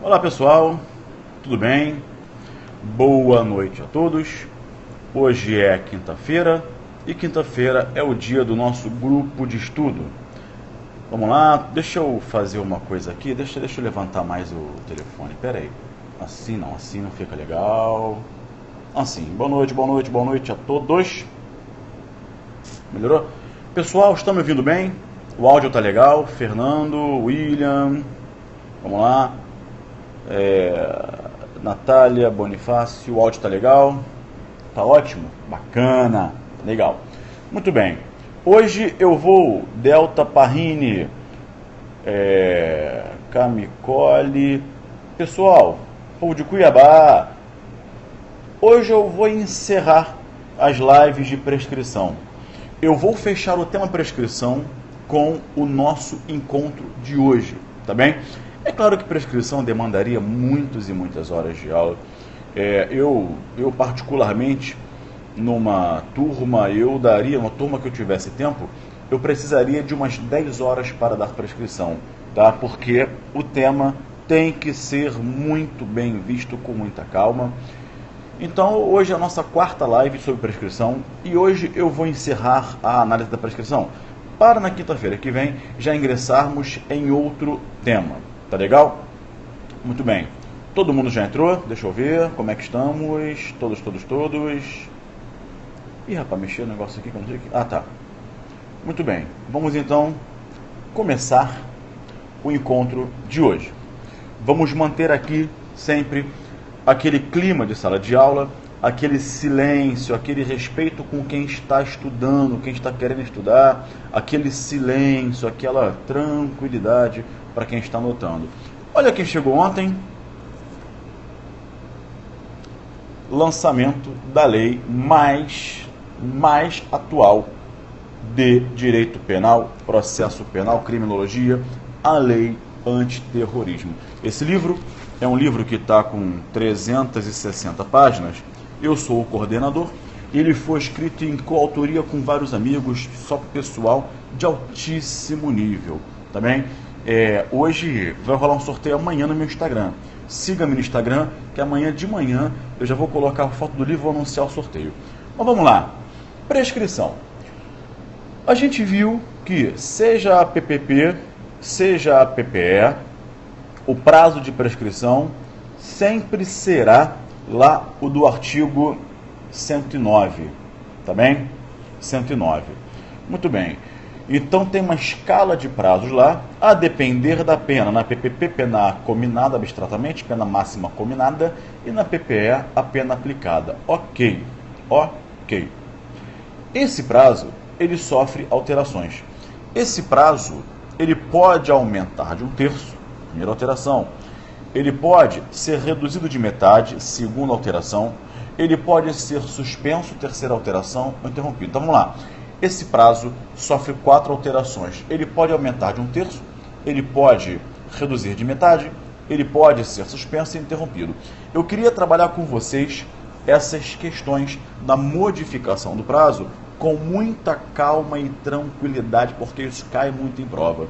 Olá pessoal, tudo bem? Boa noite a todos. Hoje é quinta-feira e quinta-feira é o dia do nosso grupo de estudo. Vamos lá, deixa eu fazer uma coisa aqui, deixa eu levantar mais o telefone, pera aí. Assim não fica legal. Assim, boa noite a todos. Melhorou? Pessoal, estão me ouvindo bem? O áudio tá legal? Fernando, William, vamos lá. Natália, Bonifácio, o áudio tá legal? Tá ótimo? Bacana, legal. Muito bem. Hoje eu vou Delta Parrini, Camicole, pessoal, povo de Cuiabá. Hoje eu vou encerrar as lives de prescrição. Eu vou fechar o tema prescrição com o nosso encontro de hoje, tá bem? É claro que prescrição demandaria muitas e muitas horas de aula. Eu particularmente, numa turma que eu tivesse tempo, eu precisaria de umas 10 horas para dar prescrição, tá? Porque o tema tem que ser muito bem visto, com muita calma. Então, hoje é a nossa quarta live sobre prescrição e hoje eu vou encerrar a análise da prescrição para na quinta-feira que vem já ingressarmos em outro tema. Tá legal? Muito bem. Todo mundo já entrou? Deixa eu ver como é que estamos. Todos. Ih, rapaz, mexeu o negócio aqui que eu não sei o que... Ah, tá. Muito bem. Vamos então começar o encontro de hoje. Vamos manter aqui sempre aquele clima de sala de aula, aquele silêncio, aquele respeito com quem está estudando, quem está querendo estudar, aquele silêncio, aquela tranquilidade para quem está anotando. Olha quem chegou ontem. Lançamento da lei mais atual de direito penal, processo penal, criminologia, a lei antiterrorismo. Esse livro é um livro que está com 360 páginas. Eu sou o coordenador. Ele foi escrito em coautoria com vários amigos, só pessoal de altíssimo nível. Tá bem? Hoje vai rolar um sorteio amanhã no meu Instagram. Siga-me no Instagram, que amanhã de manhã eu já vou colocar a foto do livro e vou anunciar o sorteio. Mas vamos lá. Prescrição. A gente viu que seja a PPP, seja a PPE, o prazo de prescrição sempre será lá o do artigo 109, tá bem? 109. Muito bem. Então tem uma escala de prazos lá, a depender da pena. Na PPP, pena cominada abstratamente, pena máxima cominada, e na PPE, a pena aplicada. Ok. Esse prazo, ele sofre alterações. Esse prazo, ele pode aumentar de 1/3, primeira alteração. Ele pode ser reduzido de metade, segunda alteração. Ele pode ser suspenso, terceira alteração, ou interrompido. Então vamos lá. Esse prazo sofre 4 alterações. Ele pode aumentar de 1/3, ele pode reduzir de metade, ele pode ser suspenso e interrompido. Eu queria trabalhar com vocês essas questões da modificação do prazo com muita calma e tranquilidade, porque isso cai muito em prova.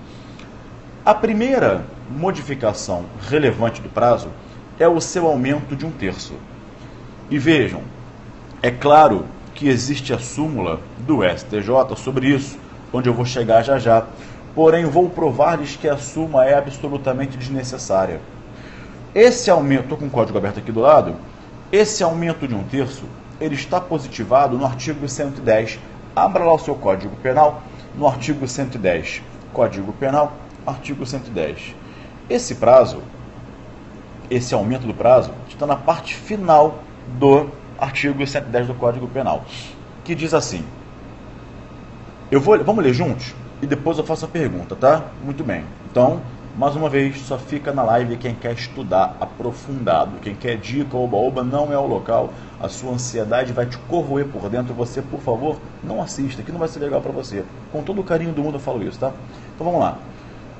A primeira modificação relevante do prazo é o seu aumento de 1/3. E vejam, é claro que existe a súmula do STJ sobre isso, onde eu vou chegar já. Porém, vou provar-lhes que a súmula é absolutamente desnecessária. Esse aumento, estou com o código aberto aqui do lado, esse aumento de 1/3, ele está positivado no artigo 110. Abra lá o seu Código Penal, no artigo 110. Código Penal, artigo 110. Esse prazo, esse aumento do prazo, está na parte final do artigo 110 do Código Penal, que diz assim, vamos ler juntos e depois eu faço a pergunta, tá? Muito bem. Então, mais uma vez, só fica na live quem quer estudar aprofundado, quem quer dica, oba-oba, não é o local, a sua ansiedade vai te corroer por dentro, você, por favor, não assista, que não vai ser legal para você. Com todo o carinho do mundo eu falo isso, tá? Então vamos lá.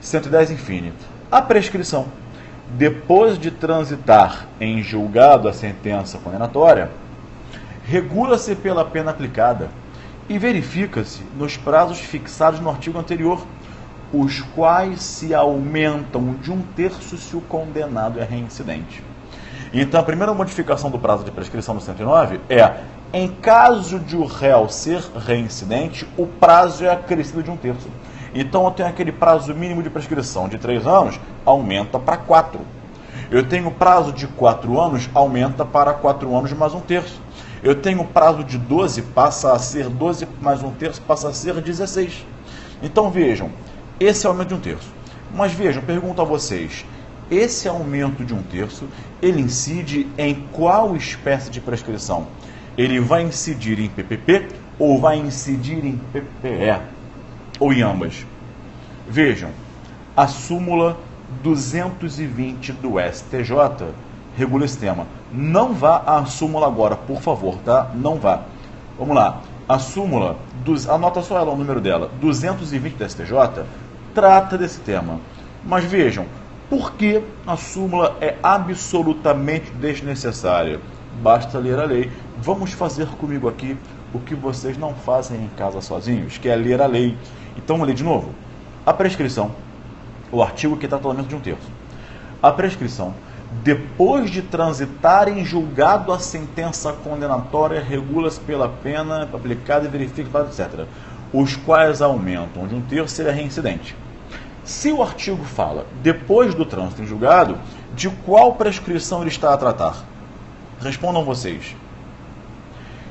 110 infine. A prescrição. Depois de transitar em julgado a sentença condenatória, regula-se pela pena aplicada e verifica-se nos prazos fixados no artigo anterior os quais se aumentam de 1/3 se o condenado é reincidente. Então, a primeira modificação do prazo de prescrição do 109 é, em caso de o réu ser reincidente, o prazo é acrescido de 1/3. Então, eu tenho aquele prazo mínimo de prescrição de 3 anos, aumenta para 4. Eu tenho prazo de 4 anos, aumenta para 4 anos mais 1/3. Eu tenho prazo de 12, passa a ser 12 mais 1/3, passa a ser 16. Então, vejam, esse é o aumento de 1/3. Mas vejam, pergunto a vocês, esse aumento de 1/3, ele incide em qual espécie de prescrição? Ele vai incidir em PPP ou vai incidir em PPE? Ou em ambas? Vejam, a súmula 220 do STJ regula esse tema. Não vá à súmula agora, por favor, tá? Não vá. Vamos lá. A súmula, anota só ela, o número dela, 220 do STJ, trata desse tema. Mas vejam, por que a súmula é absolutamente desnecessária? Basta ler a lei. Vamos fazer comigo aqui o que vocês não fazem em casa sozinhos, que é ler a lei. Então, vamos ler de novo. A prescrição, o artigo que trata do aumento de 1/3. A prescrição, depois de transitar em julgado a sentença condenatória, regula-se pela pena aplicada e verificada, etc., os quais aumentam de 1/3 se ele é reincidente. Se o artigo fala, depois do trânsito em julgado, de qual prescrição ele está a tratar? Respondam vocês.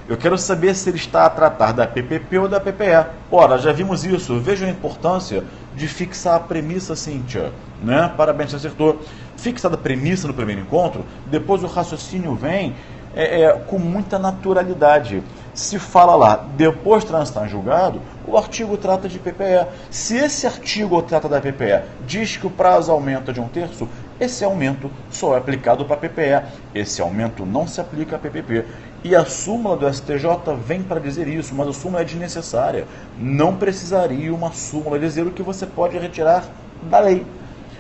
Eu quero saber se ele está a tratar da PPP ou da PPE. Ora, já vimos isso. Vejam a importância de fixar a premissa, Cíntia. Né? Parabéns, você acertou. Fixada a premissa no primeiro encontro, depois o raciocínio vem com muita naturalidade. Se fala lá, depois de transitar em julgado, o artigo trata de PPE. Se esse artigo trata da PPE, diz que o prazo aumenta de 1/3, esse aumento só é aplicado para PPE. Esse aumento não se aplica a PPP. E a súmula do STJ vem para dizer isso, mas a súmula é desnecessária. Não precisaria uma súmula dizer o que você pode retirar da lei.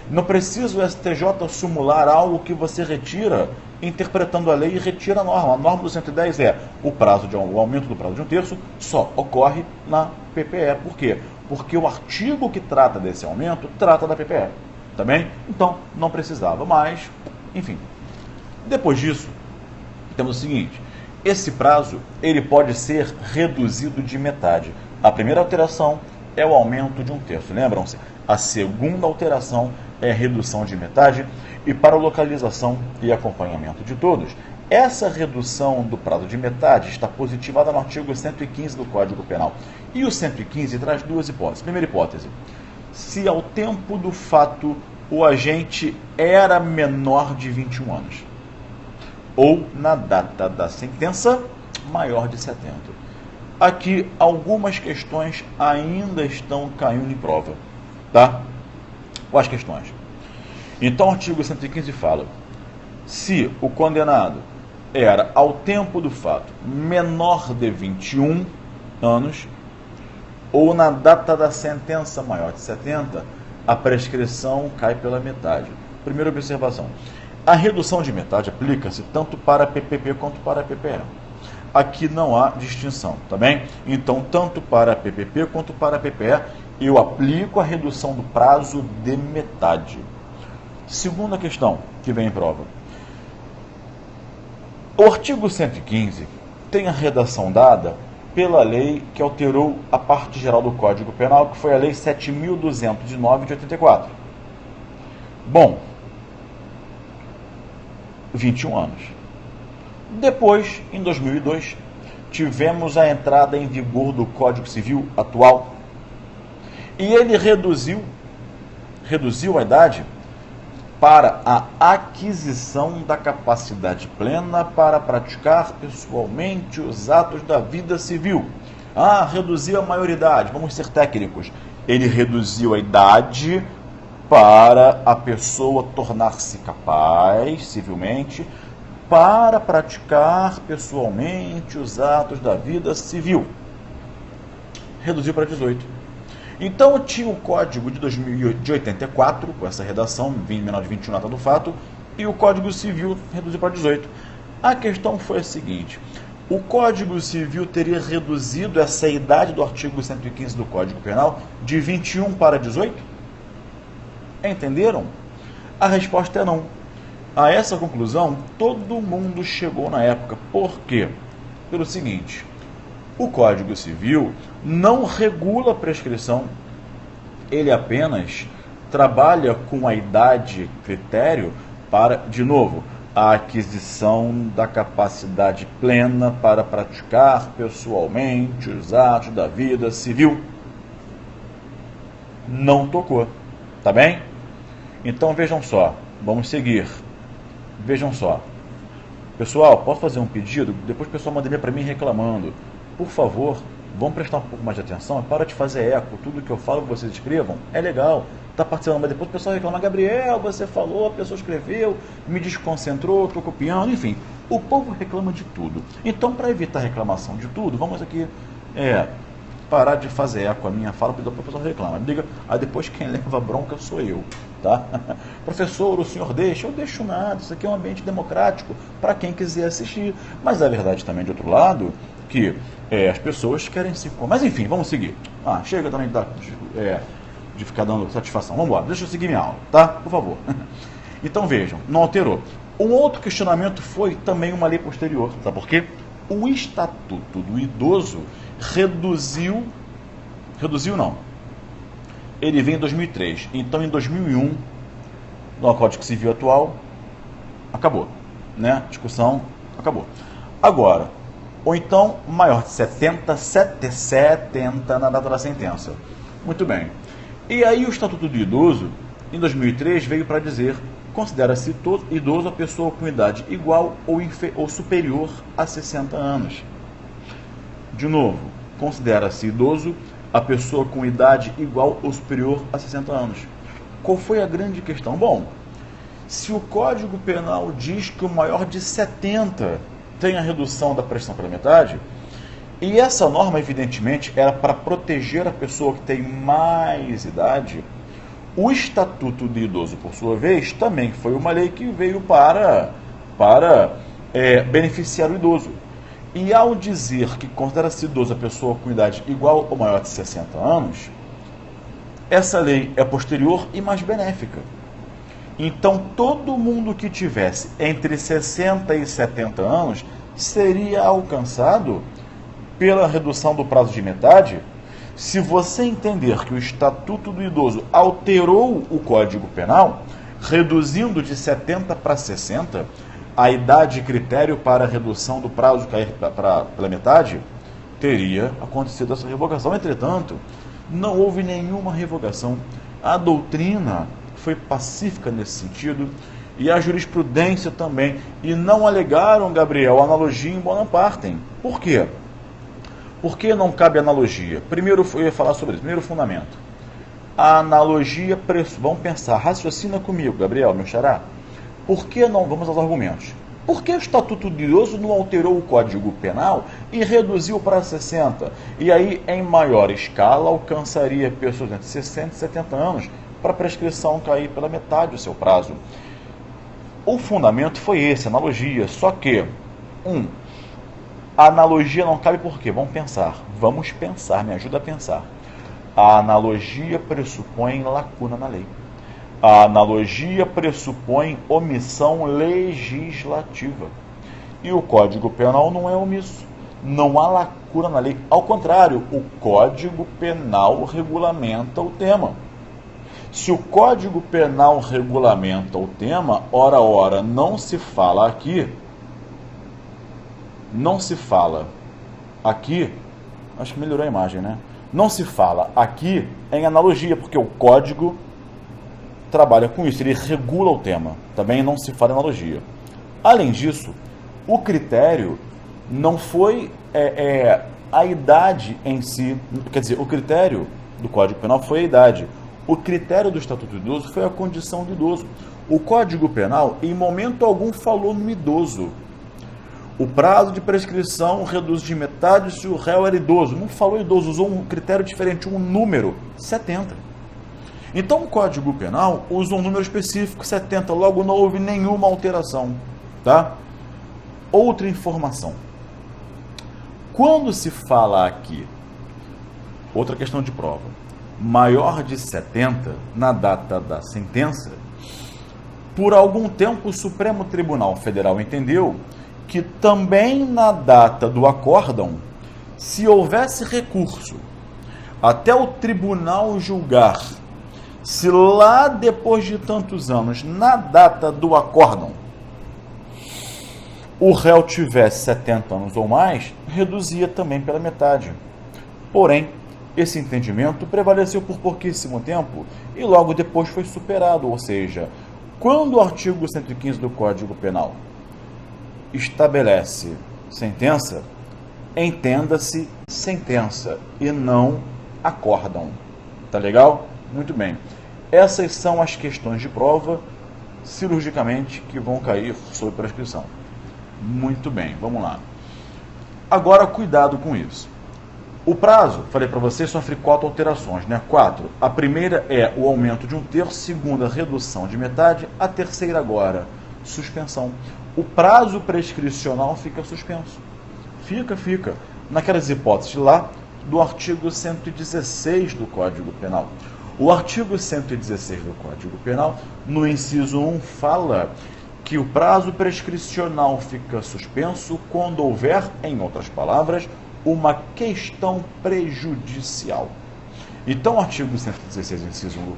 Não precisa o STJ sumular algo que você retira interpretando a lei e retira a norma. A norma do 110 é o aumento do prazo de 1/3 só ocorre na PPE. Por quê? Porque o artigo que trata desse aumento trata da PPE. Tá bem? Então, não precisava mais. Enfim. Depois disso, temos o seguinte. Esse prazo ele pode ser reduzido de metade. A primeira alteração é o aumento de 1/3. Lembram-se? A segunda alteração é a redução de metade e para localização e acompanhamento de todos. Essa redução do prazo de metade está positivada no artigo 115 do Código Penal. E o 115 traz duas hipóteses. Primeira hipótese, se ao tempo do fato o agente era menor de 21 anos, ou na data da sentença, maior de 70. Aqui, algumas questões ainda estão caindo em prova. Tá? Quais questões? Então, o artigo 115 fala, se o condenado era, ao tempo do fato, menor de 21 anos, ou na data da sentença maior de 70, a prescrição cai pela metade. Primeira observação. A redução de metade aplica-se tanto para PPP quanto para PPE. Aqui não há distinção, tá bem? Então, tanto para PPP quanto para PPE, eu aplico a redução do prazo de metade. Segunda questão que vem em prova. O artigo 115 tem a redação dada pela lei que alterou a parte geral do Código Penal, que foi a Lei 7.209 de 84. Bom, 21 anos. Depois, em 2002, tivemos a entrada em vigor do Código Civil atual e ele reduziu a idade para a aquisição da capacidade plena para praticar pessoalmente os atos da vida civil. Reduziu a maioridade, vamos ser técnicos. Ele reduziu a idade para a pessoa tornar-se capaz, civilmente, para praticar pessoalmente os atos da vida civil. Reduziu para 18. Então, tinha o Código de 84, com essa redação, menor de 21 na data do fato, e o Código Civil reduziu para 18. A questão foi a seguinte, o Código Civil teria reduzido essa idade do artigo 115 do Código Penal de 21 para 18? Entenderam? A resposta é não. A essa conclusão, todo mundo chegou na época. Por quê? Pelo seguinte, o Código Civil não regula a prescrição, ele apenas trabalha com a idade critério para, de novo, a aquisição da capacidade plena para praticar pessoalmente os atos da vida civil. Não tocou, tá bem? Então vejam só, vamos seguir. Vejam só. Pessoal, posso fazer um pedido? Depois o pessoal manda e-mail para mim reclamando. Por favor, vamos prestar um pouco mais de atenção. Para de fazer eco. Tudo que eu falo, vocês escrevam. É legal. Está participando, mas depois o pessoal reclama. Gabriel, você falou, a pessoa escreveu, me desconcentrou, estou copiando. Enfim, o povo reclama de tudo. Então, para evitar reclamação de tudo, vamos aqui parar de fazer eco a minha fala, porque depois o pessoal reclama. Diga, aí depois quem leva bronca sou eu. Tá? Professor, o senhor deixa? Eu deixo nada, isso aqui é um ambiente democrático para quem quiser assistir. Mas a verdade também, de outro lado, que as pessoas querem se... Mas enfim, vamos seguir. Chega também de ficar dando satisfação. Vamos embora, deixa eu seguir minha aula, tá? Por favor. Então vejam, não alterou. Um outro questionamento foi também uma lei posterior. Sabe por quê? O Estatuto do Idoso reduziu não. Ele vem em 2003. Então, em 2001, no Código Civil atual, acabou. Né? Discussão, acabou. Agora, ou então, maior de 70 na data da sentença. Muito bem. E aí o Estatuto do Idoso, em 2003, veio para dizer: considera-se idoso a pessoa com idade igual ou superior a 60 anos. De novo, considera-se idoso a pessoa com idade igual ou superior a 60 anos. Qual foi a grande questão? Bom, se o Código Penal diz que o maior de 70 tem a redução da prescrição pela metade, e essa norma, evidentemente, era para proteger a pessoa que tem mais idade, o Estatuto do Idoso, por sua vez, também foi uma lei que veio para beneficiar o idoso. E ao dizer que considera-se idoso a pessoa com idade igual ou maior de 60 anos, essa lei é posterior e mais benéfica. Então, todo mundo que tivesse entre 60 e 70 anos seria alcançado pela redução do prazo de metade. Se você entender que o Estatuto do Idoso alterou o Código Penal, reduzindo de 70 para 60, a idade critério para a redução do prazo cair pela metade, teria acontecido essa revogação. Entretanto, não houve nenhuma revogação. A doutrina foi pacífica nesse sentido, e a jurisprudência também. E não alegaram, Gabriel, analogia em bonam partem. Por quê? Por que não cabe analogia? Primeiro, eu ia falar sobre isso. Primeiro fundamento. A analogia, vamos pensar, raciocina comigo, Gabriel, meu xará. Por que não? Vamos aos argumentos. Por que o Estatuto do Idoso não alterou o Código Penal e reduziu para 60? E aí, em maior escala, alcançaria pessoas entre 60 e 70 anos para a prescrição cair pela metade do seu prazo. O fundamento foi esse, analogia. Só que, a analogia não cabe por quê? Vamos pensar, me ajuda a pensar. A analogia pressupõe lacuna na lei. A analogia pressupõe omissão legislativa. E o Código Penal não é omisso. Não há lacuna na lei. Ao contrário, o Código Penal regulamenta o tema. Se o Código Penal regulamenta o tema, ora, não se fala aqui, acho que melhorou a imagem, né? Não se fala aqui em analogia, porque o Código trabalha com isso, ele regula o tema, também não se fala em analogia. Além disso, o critério não foi a idade em si, quer dizer, o critério do Código Penal foi a idade. O critério do Estatuto do Idoso foi a condição do idoso. O Código Penal, em momento algum, falou no idoso. O prazo de prescrição reduz de metade se o réu era idoso. Não falou idoso, usou um critério diferente, um número, 70. Então o Código Penal usa um número específico, 70, logo não houve nenhuma alteração. Tá? Outra informação. Quando se fala aqui, outra questão de prova, maior de 70 na data da sentença, por algum tempo o Supremo Tribunal Federal entendeu que também na data do acórdão, se houvesse recurso até o tribunal julgar, se lá depois de tantos anos, na data do acórdão, o réu tivesse 70 anos ou mais, reduzia também pela metade. Porém, esse entendimento prevaleceu por pouquíssimo tempo e logo depois foi superado, ou seja, quando o artigo 115 do Código Penal estabelece sentença, entenda-se sentença e não acórdão. Tá legal? Muito bem. Essas são as questões de prova, cirurgicamente, que vão cair sob prescrição. Muito bem, vamos lá. Agora, cuidado com isso. O prazo, falei para você, sofre 4 alterações, né? 4. A primeira é o aumento de 1/3, segunda, redução de metade, a terceira agora, suspensão. O prazo prescricional fica suspenso. Fica. Naquelas hipóteses lá do artigo 116 do Código Penal. O artigo 116 do Código Penal, no inciso 1, fala que o prazo prescricional fica suspenso quando houver, em outras palavras, uma questão prejudicial. Então, o artigo 116, inciso 1 do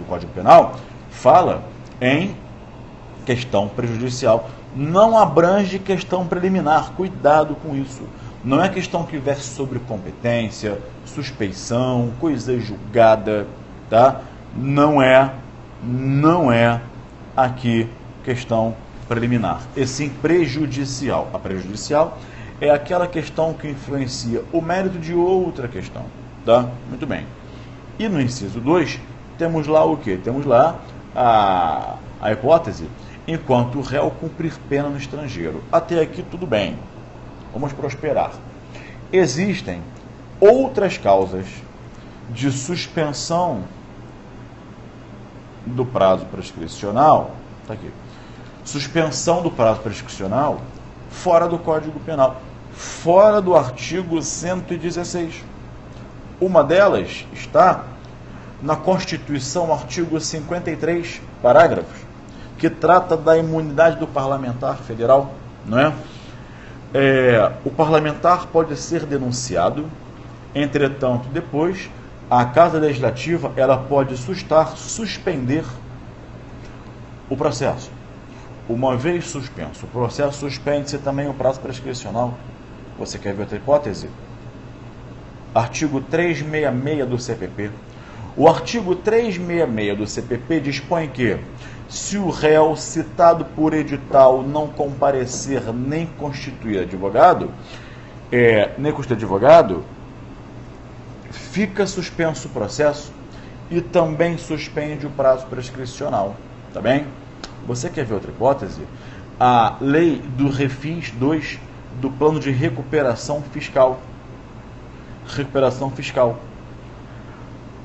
Código Penal, fala em questão prejudicial. Não abrange questão preliminar, cuidado com isso. Não é questão que verse sobre competência, suspeição, coisa julgada, tá? Não é aqui questão preliminar, e sim prejudicial. A prejudicial é aquela questão que influencia o mérito de outra questão, tá? Muito bem. E no inciso 2, temos lá o quê? Temos lá a hipótese, enquanto o réu cumprir pena no estrangeiro. Até aqui tudo bem. Vamos prosperar. Existem outras causas de suspensão do prazo prescricional, tá aqui. Suspensão do prazo prescricional fora do Código Penal, fora do artigo 116. Uma delas está na Constituição, artigo 53, parágrafos, que trata da imunidade do parlamentar federal, não é? O parlamentar pode ser denunciado, entretanto, depois, a Casa Legislativa ela pode suspender o processo. Uma vez suspenso o processo, suspende-se também o prazo prescricional. Você quer ver outra hipótese? Artigo 366 do CPP. O artigo 366 do CPP dispõe que, se o réu citado por edital não comparecer nem constituir advogado, fica suspenso o processo e também suspende o prazo prescricional. Tá bem? Você quer ver outra hipótese? A lei do Refis 2 do Plano de Recuperação Fiscal. Recuperação fiscal.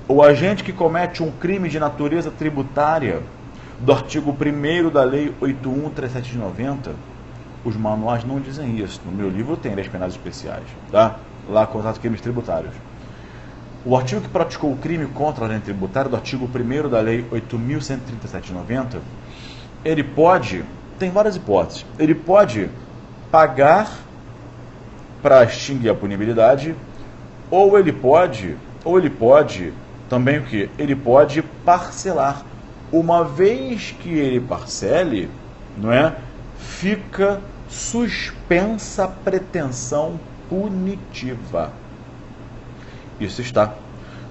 O agente que comete um crime de natureza tributária, do artigo 1º da Lei 8137 de 90, os manuais não dizem isso. No meu livro tem leis penais especiais, tá? Lá contra os crimes tributários. O artigo que praticou o crime contra a lei tributária, do artigo 1º da Lei 8.137 de 90, ele pode, tem várias hipóteses, ele pode pagar para extinguir a punibilidade, ou ele pode também o que? Ele pode parcelar. Uma vez que ele parcele, não é? Fica suspensa a pretensão punitiva. Isso está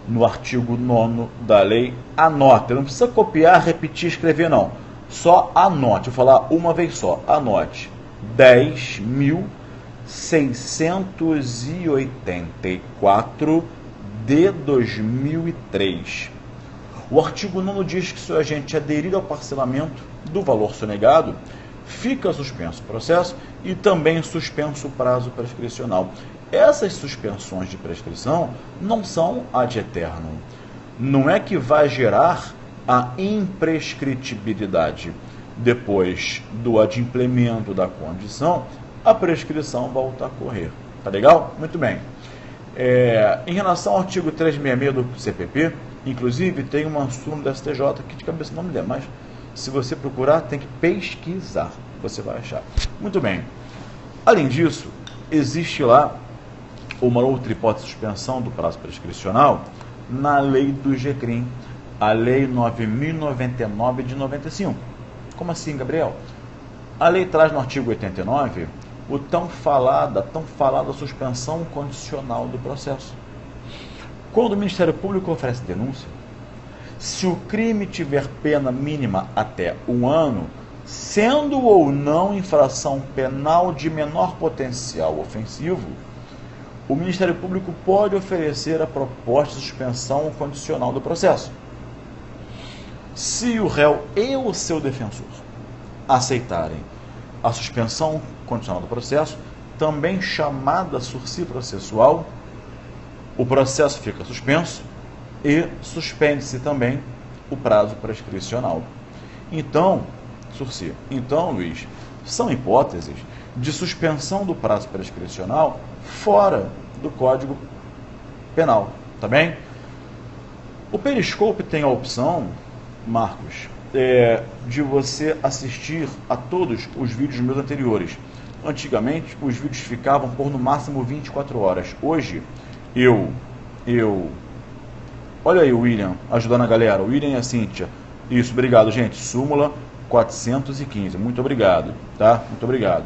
no artigo 9º da lei. Anote, não precisa copiar, repetir, escrever não. Só anote, vou falar uma vez só, anote. 10.684 de 2003. O artigo 9º diz que se o agente aderir ao parcelamento do valor sonegado, fica suspenso o processo e também suspenso o prazo prescricional. Essas suspensões de prescrição não são ad eternum. Não é que vai gerar a imprescritibilidade. Depois do adimplemento da condição, a prescrição volta a correr. Tá legal? Muito bem. Em relação ao artigo 366 do CPP, inclusive tem uma súmula da STJ que de cabeça não me lembro, mas se você procurar tem que pesquisar, você vai achar. Muito bem. Além disso, existe lá uma outra hipótese de suspensão do prazo prescricional na lei do GCRIM, a lei 9.099 de 95. Como assim, Gabriel? A lei traz no artigo 89 o tão falada suspensão condicional do processo. Quando o Ministério Público oferece denúncia, se o crime tiver pena mínima até 1 ano, sendo ou não infração penal de menor potencial ofensivo, o Ministério Público pode oferecer a proposta de suspensão condicional do processo. Se o réu e o seu defensor aceitarem a suspensão condicional do processo, também chamada sursi processual, o processo fica suspenso e suspende-se também o prazo prescricional. Então, sursi, Luiz, são hipóteses de suspensão do prazo prescricional fora do Código Penal, tá bem? O Periscope tem a opção, Marcos, de você assistir a todos os vídeos meus anteriores. Antigamente, os vídeos ficavam por no máximo 24 horas. Hoje, olha aí o William, ajudando a galera, o William e a Cíntia. Isso, obrigado, gente. Súmula 415, muito obrigado, tá? Muito obrigado.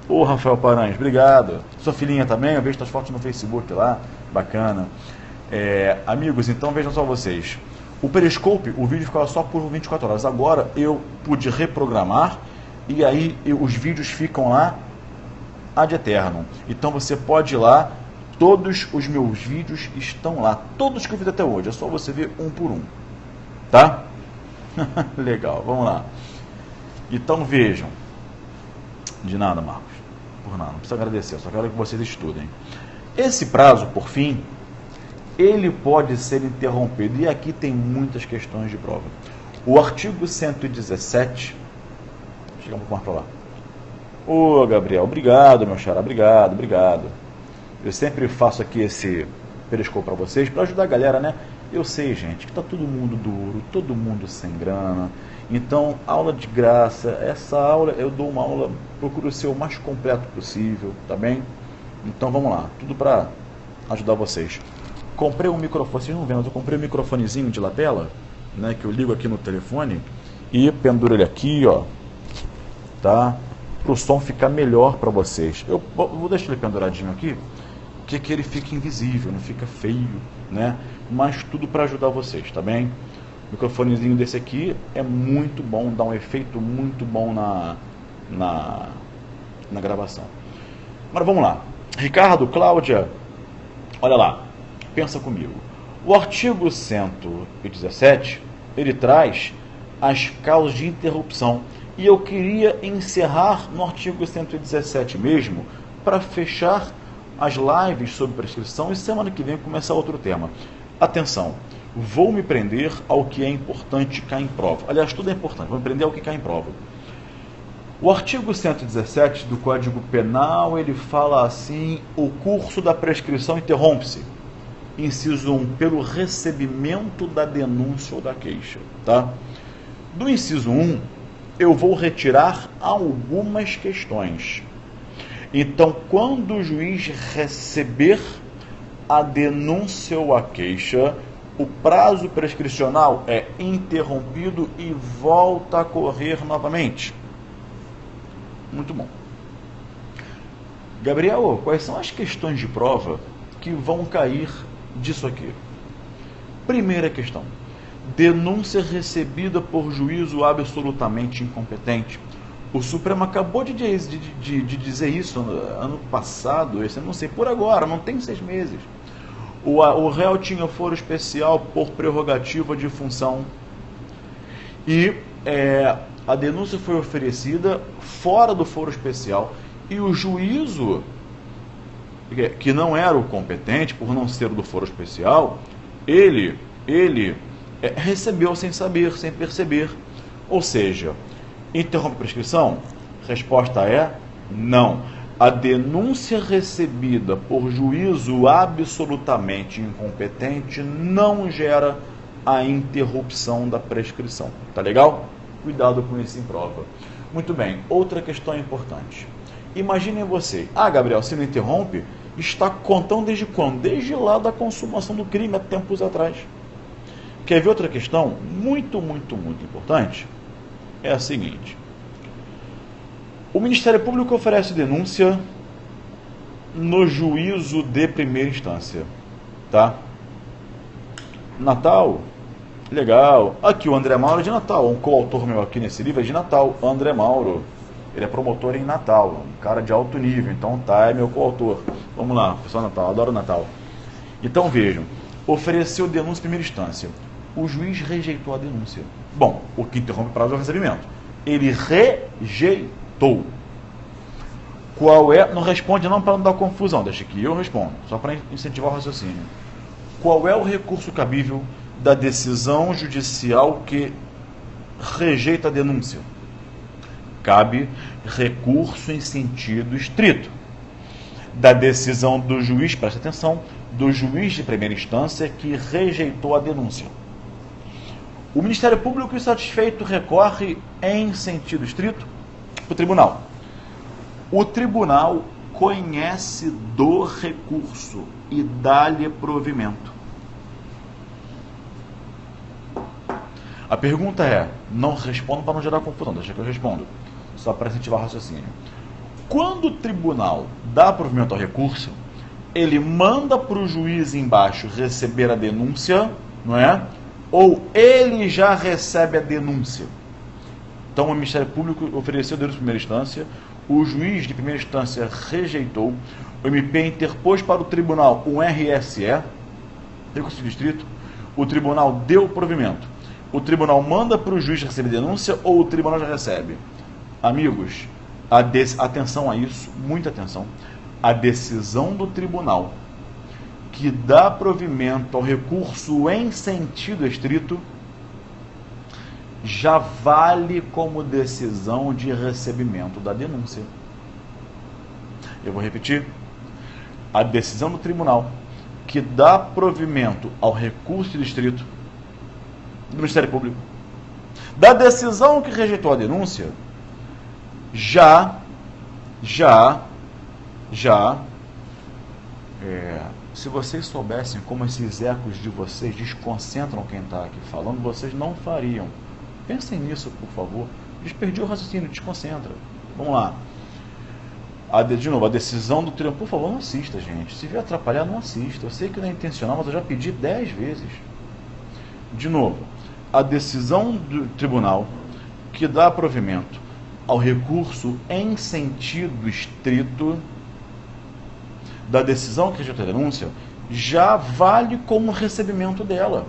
Ô, Rafael Paranhos, obrigado. Sua filhinha também, eu vejo suas fotos no Facebook lá, bacana. Amigos, então vejam só vocês. O Periscope, o vídeo ficava só por 24 horas. Agora eu pude reprogramar e aí os vídeos ficam lá ad eternum. Então você pode ir lá, todos os meus vídeos estão lá. Todos que eu fiz até hoje, é só você ver um por um. Tá? Legal, vamos lá. Então vejam. De nada, Marcos. Por nada, não precisa agradecer, eu só quero que vocês estudem. Esse prazo, por fim, ele pode ser interrompido. E aqui tem muitas questões de prova. O artigo 117... Chega um pouco mais para lá. Ô, Gabriel, obrigado, meu xará, obrigado. Eu sempre faço aqui esse Periscope para vocês, para ajudar a galera, né? Eu sei, gente, que tá todo mundo duro, todo mundo sem grana. Então, aula de graça. Essa aula, eu dou uma aula, procuro ser o mais completo possível, tá bem? Então, vamos lá. Tudo para ajudar vocês. Comprei um microfone, vocês não vêem, mas eu comprei um microfonezinho de lapela, né, que eu ligo aqui no telefone e penduro ele aqui, ó, tá? Para o som ficar melhor para vocês. Eu vou deixar ele penduradinho aqui, que ele fica invisível, não fica feio, né? Mas tudo para ajudar vocês, tá bem? O microfonezinho desse aqui é muito bom, dá um efeito muito bom na gravação. Agora vamos lá. Ricardo, Cláudia, olha lá. Pensa comigo. O artigo 117, ele traz as causas de interrupção. E eu queria encerrar no artigo 117 mesmo, para fechar as lives sobre prescrição e semana que vem começar outro tema. Atenção, vou me prender ao que é importante cair em prova. Aliás, tudo é importante, vou me prender ao que cai em prova. O artigo 117 do Código Penal, ele fala assim: o curso da prescrição interrompe-se. Inciso 1, pelo recebimento da denúncia ou da queixa, tá? Do inciso 1, eu vou retirar algumas questões. Então, quando o juiz receber a denúncia ou a queixa, o prazo prescricional é interrompido e volta a correr novamente. Muito bom. Gabriel, quais são as questões de prova que vão cair disso aqui? Primeira questão: denúncia recebida por juízo absolutamente incompetente. O Supremo acabou de dizer isso ano passado, esse eu não sei, por agora, não tem 6 meses. O réu tinha foro especial por prerrogativa de função e a denúncia foi oferecida fora do foro especial e o juízo, que não era o competente por não ser do foro especial, ele recebeu sem saber, sem perceber. Ou seja, interrompe a prescrição? Resposta é não. a denúncia recebida por juízo absolutamente incompetente não gera a interrupção da prescrição. Tá legal? Cuidado com isso em prova. Muito bem, outra questão importante. Imaginem você, Gabriel, se não interrompe, está contando desde quando? Desde lá da consumação do crime, há tempos atrás. Quer ver outra questão muito importante? É a seguinte. O Ministério Público oferece denúncia no juízo de primeira instância, tá? Natal, legal. Aqui o André Mauro é de Natal, um coautor meu aqui nesse livro é de Natal, André Mauro. Ele é promotor em Natal, um cara de alto nível, então é meu coautor. Vamos lá, pessoal Natal, adoro Natal. Então vejam, ofereceu denúncia em primeira instância. O juiz rejeitou a denúncia. Bom, o que interrompe o prazo do recebimento. Ele rejeitou. Qual é? Não responde não para não dar confusão, deixa que eu respondo, só para incentivar o raciocínio. Qual é o recurso cabível da decisão judicial que rejeita a denúncia? Cabe recurso em sentido estrito da decisão do juiz, presta atenção, do juiz de primeira instância que rejeitou a denúncia. O Ministério Público insatisfeito recorre em sentido estrito para o tribunal. O tribunal conhece do recurso e dá-lhe provimento. A pergunta é, não respondo para não gerar confusão, deixa que eu respondo, só para incentivar o raciocínio. Quando o tribunal dá provimento ao recurso, ele manda para o juiz embaixo receber a denúncia, não é? Ou ele já recebe a denúncia? Então o Ministério Público ofereceu denúncia de primeira instância, o juiz de primeira instância rejeitou, o MP interpôs para o tribunal um RSE, recurso de distrito, o tribunal deu provimento. O tribunal manda para o juiz receber denúncia ou o tribunal já recebe? Amigos, atenção a isso, muita atenção. A decisão do tribunal que dá provimento ao recurso em sentido estrito já vale como decisão de recebimento da denúncia. Eu vou repetir. A decisão do tribunal que dá provimento ao recurso de distrito do Ministério Público, da decisão que rejeitou a denúncia, se vocês soubessem como esses ecos de vocês desconcentram quem está aqui falando, vocês não fariam. Pensem nisso, por favor. Desperdiu o raciocínio, desconcentra. Vamos lá. De novo, a decisão do tribunal. Por favor, não assista, gente. Se vier atrapalhar, não assista. Eu sei que não é intencional, mas eu já pedi 10 vezes. De novo, a decisão do tribunal que dá provimento ao recurso em sentido estrito da decisão que rejeita a denúncia já vale como recebimento dela.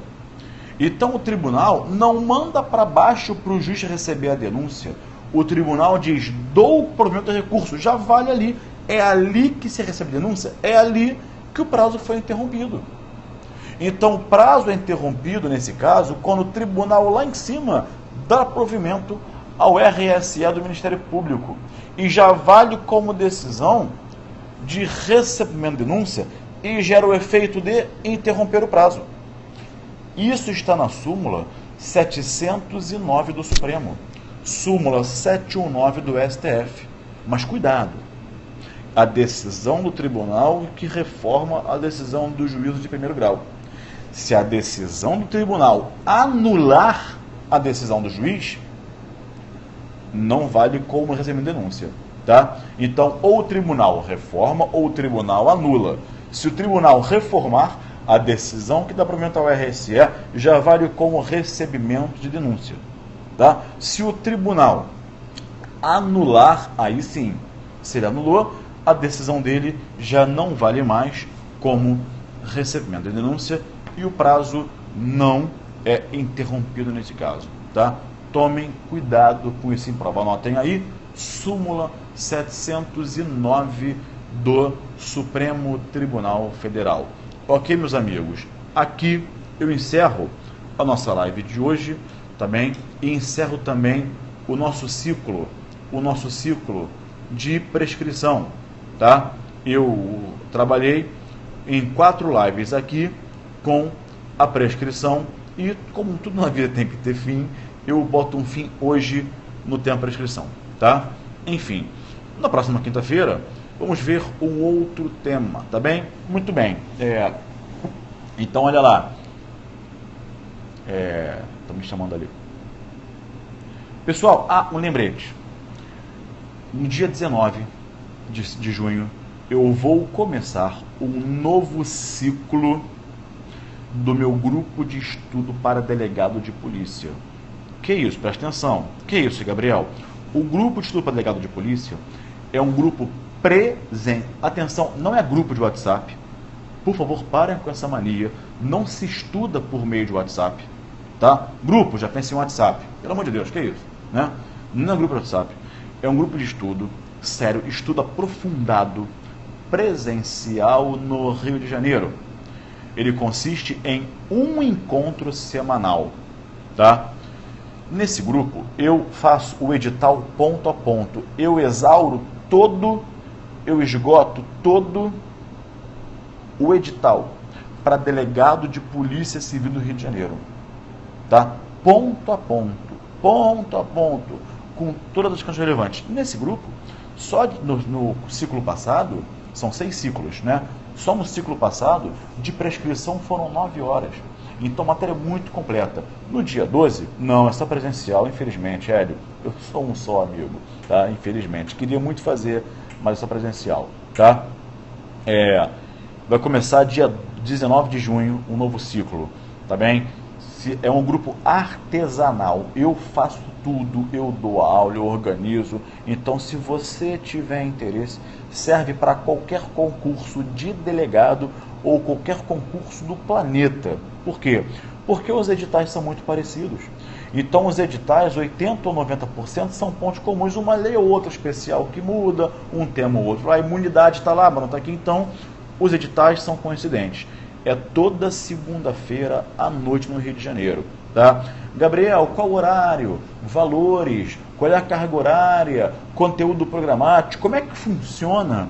Então o tribunal não manda para baixo para o juiz receber a denúncia. O tribunal diz, dou provimento ao recurso, já vale ali. É ali que se recebe a denúncia, é ali que o prazo foi interrompido. Então o prazo é interrompido, nesse caso, quando o tribunal lá em cima dá provimento ao RSE do Ministério Público. E já vale como decisão de recebimento de denúncia e gera o efeito de interromper o prazo. Isso está na súmula 709 do Supremo, súmula 719 do STF. Mas cuidado, a decisão do tribunal que reforma a decisão do juízo de primeiro grau. Se a decisão do tribunal anular a decisão do juiz, não vale como recebimento de denúncia. Tá? Então, ou o tribunal reforma ou o tribunal anula. Se o tribunal reformar, a decisão que dá provimento ao RSE já vale como recebimento de denúncia. Tá? Se o tribunal anular, aí sim, se ele anulou, a decisão dele já não vale mais como recebimento de denúncia e o prazo não é interrompido nesse caso. Tá? Tomem cuidado com isso em prova. Anotem aí, súmula 709 do Supremo Tribunal Federal. Ok, meus amigos, aqui eu encerro a nossa live de hoje também e encerro também o nosso ciclo de prescrição. tá? Eu trabalhei em 4 lives aqui com a prescrição e, como tudo na vida tem que ter fim, eu boto um fim hoje no tempo da prescrição, tá? Enfim, na próxima quinta-feira vamos ver um outro tema, tá bem? Muito bem. Então, olha lá. Estão me chamando ali. Pessoal, um lembrete. No dia 19 de junho, eu vou começar um novo ciclo do meu grupo de estudo para delegado de polícia. Que isso? Presta atenção. Que isso, Gabriel? O grupo de estudo para delegado de polícia é um grupo presente. Atenção, não é grupo de WhatsApp. Por favor, parem com essa mania. Não se estuda por meio de WhatsApp. Tá? Grupo, já pensa em WhatsApp. Pelo amor de Deus, que isso? Né? Não é grupo de WhatsApp. É um grupo de estudo, sério, estudo aprofundado, presencial no Rio de Janeiro. Ele consiste em um encontro semanal. Tá? Nesse grupo, eu faço o edital ponto a ponto. Eu esgoto todo o edital para delegado de Polícia Civil do Rio de Janeiro. Tá? Ponto a ponto, com todas as questões relevantes. Nesse grupo, só no ciclo passado, são 6 ciclos, né? Só no ciclo passado, de prescrição foram 9 horas. Então, matéria muito completa. No dia 12, não, é só presencial, infelizmente, Hélio. Eu sou um só amigo, tá? Infelizmente. Queria muito fazer, mas é só presencial, tá? Vai começar dia 19 de junho, um novo ciclo, tá bem? É um grupo artesanal, eu faço tudo, eu dou aula, eu organizo. Então, se você tiver interesse, serve para qualquer concurso de delegado ou qualquer concurso do planeta. Por quê? Porque os editais são muito parecidos. Então, os editais, 80% ou 90% são pontos comuns, uma lei ou outra especial que muda, um tema ou outro. A imunidade está lá, mas não está aqui. Então, os editais são coincidentes. É toda segunda-feira à noite no Rio de Janeiro, tá? Gabriel, qual horário? Valores? Qual é a carga horária? Conteúdo programático? Como é que funciona?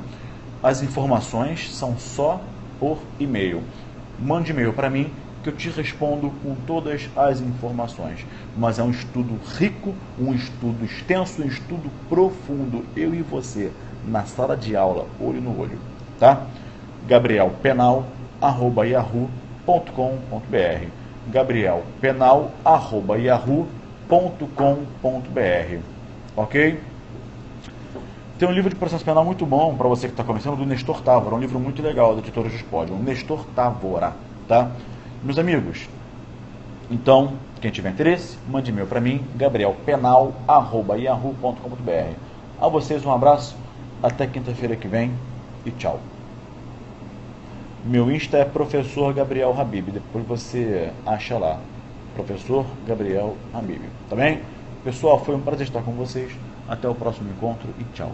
As informações são só por e-mail. Mande e-mail para mim que eu te respondo com todas as informações. Mas é um estudo rico, um estudo extenso, um estudo profundo. Eu e você, na sala de aula, olho no olho, tá? gabrielpenal@yahoo.com.br gabrielpenal@yahoo.com.br. Ok? Tem um livro de processo penal muito bom para você que está começando, do Nestor Távora, um livro muito legal da editora Juspod, o Nestor Távora, tá? Meus amigos, então, quem tiver interesse, mande e-mail para mim, gabrielpenal@yahoo.com.br. A vocês um abraço, até quinta-feira que vem e tchau. Meu Insta é Professor Gabriel Habib, depois você acha lá, Professor Gabriel Habib, tá bem? Pessoal, foi um prazer estar com vocês, até o próximo encontro e tchau.